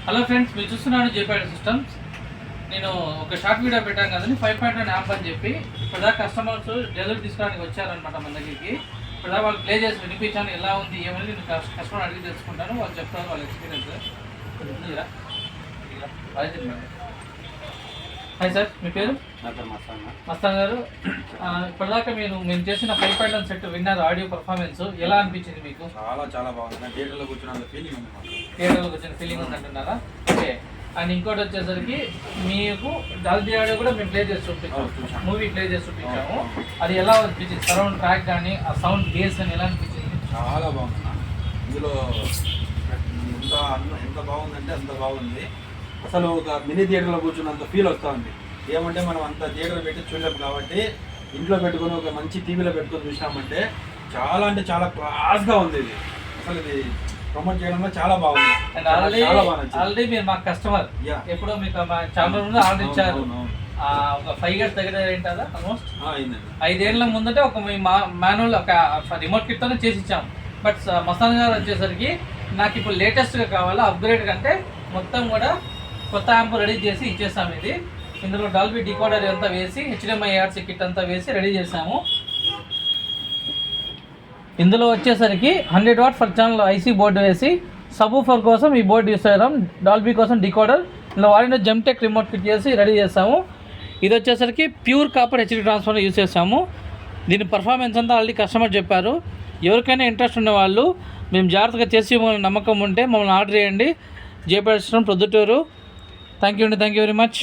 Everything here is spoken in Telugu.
హలో ఫ్రెండ్స్, మీరు చూస్తున్నాను జేపీఐ సిస్టమ్స్. నేను ఒక షార్ట్ వీడియో పెట్టాను కదండి 5.1 యాప్ అని చెప్పి. ఇప్పటిదాకా కస్టమర్స్ డెలివరీ తీసుకోవడానికి వచ్చారనమాట మన దగ్గరికి. ఇప్పటిదాకా వాళ్ళు ప్లే చేసి వినిపించాను ఎలా ఉంది ఏమని నేను కస్టమర్ అడిగి తెలుసుకుంటాను. వాళ్ళు చెప్తారు వాళ్ళ ఎక్స్పీరియన్స్. హాయ్ సార్, మీ పేరు? మస్తాన్ గారు, ఇప్పటిదాకా మేము చేసిన 5.1 సెట్ విన్నారు. ఆడియో పర్ఫార్మెన్స్ ఎలా అనిపించింది మీకు? చాలా బాగుంది. థియేటర్లో కూర్చున్న ఫీలింగ్ ఉంది. థియేటర్లో కూర్చున్న ఫీలింగ్ ఉంది అంటున్నారా? ఓకే. అండ్ ఇంకోటి వచ్చేసరికి మీకు డాల్బీ ఆడియో కూడా మేము ప్లే చేసి చూపించాము, మూవీ ప్లే చేసి చూపించాము. అది ఎలా అనిపించింది? సరౌండ్ ట్రాక్ కానీ ఆ సౌండ్ బేస్ కానీ ఎలా అనిపించింది? చాలా బాగుంది. ఇందులో ఎంత బాగుందంటే అంత బాగుంది. అసలు ఒక మినీ థియేటర్లో కూర్చున్నంత ఫీల్ వస్తూ ఉంది. ఏమంటే మనం అంత థియేటర్ పెట్టి చూడలేము కాబట్టి ఇంట్లో పెట్టుకొని ఒక మంచి టీవీలో పెట్టుకొని చూసినామంటే చాలా క్లాస్గా ఉంది. ఇది అసలు ఇది ప్రమోట్ చేయడంలో చాలా బాగుంది. అండ్ ఆల్రెడీ మీరు మా కస్టమర్, ఎప్పుడో మీకు మా ఛానల్ ముందు ఆర్డర్ ఇచ్చారు. ఒక 5 years దగ్గర ఏంటదా ఆల్మోస్ట్ 5 ఏళ్ళ ముందంటే ఒక మాన్యువల్ ఒక రిమోట్ కిట్తోనే చేసి ఇచ్చాము. బట్ మస్తాన్ గారు వచ్చేసరికి నాకు ఇప్పుడు లేటెస్ట్గా కావాలా, అప్గ్రేడ్ కంటే మొత్తం కూడా కొత్త యాంప్ రెడీ చేసి ఇచ్చేస్తాము. ఇది ఇందులో డాల్బీ డీకోడర్ అంతా వేసి HDMI ARC కిట్ అంతా వేసి రెడీ చేసాము. ఇందులో వచ్చేసరికి 100 watt per channel IC board వేసి సబూఫర్ కోసం ఈ బోర్డు యూస్ చేయడం, డాల్బీ కోసం డీకోడర్, ఇందులో వాడిన జెమ్టెక్ రిమోట్ కిట్ చేసి రెడీ చేసాము. ఇది వచ్చేసరికి pure copper HD transfer use చేసాము. దీని పర్ఫార్మెన్స్ అంతా ఆల్రెడీ కస్టమర్ చెప్పారు. ఎవరికైనా ఇంట్రెస్ట్ ఉన్న వాళ్ళు మేము జాగ్రత్తగా చేసి నమ్మకం ఉంటే మమ్మల్ని ఆర్డర్ చేయండి. JPI system Proddatur. Thank you very much.